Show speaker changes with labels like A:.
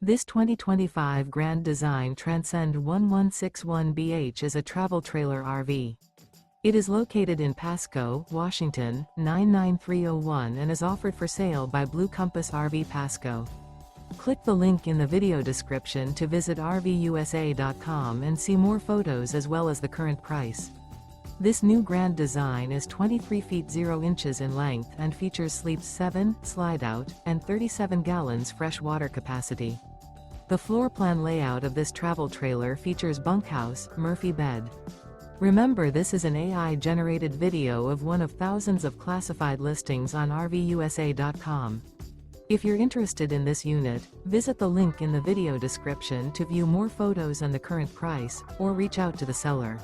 A: This 2025 Grand Design Transcend 1161BH is a travel trailer RV. It is located in Pasco, Washington, 99301 and is offered for sale by Blue Compass RV Pasco. Click the link in the video description to visit RVUSA.com and see more photos as well as the current price. This new Grand Design is 23 feet 0 inches in length and features sleeps 7, Slideout, and 37 gallons fresh water capacity. The floor plan layout of this travel trailer features bunkhouse, Murphy bed. Remember, this is an AI-generated video of one of thousands of classified listings on RVUSA.com. If you're interested in this unit, visit the link in the video description to view more photos and the current price, or reach out to the seller.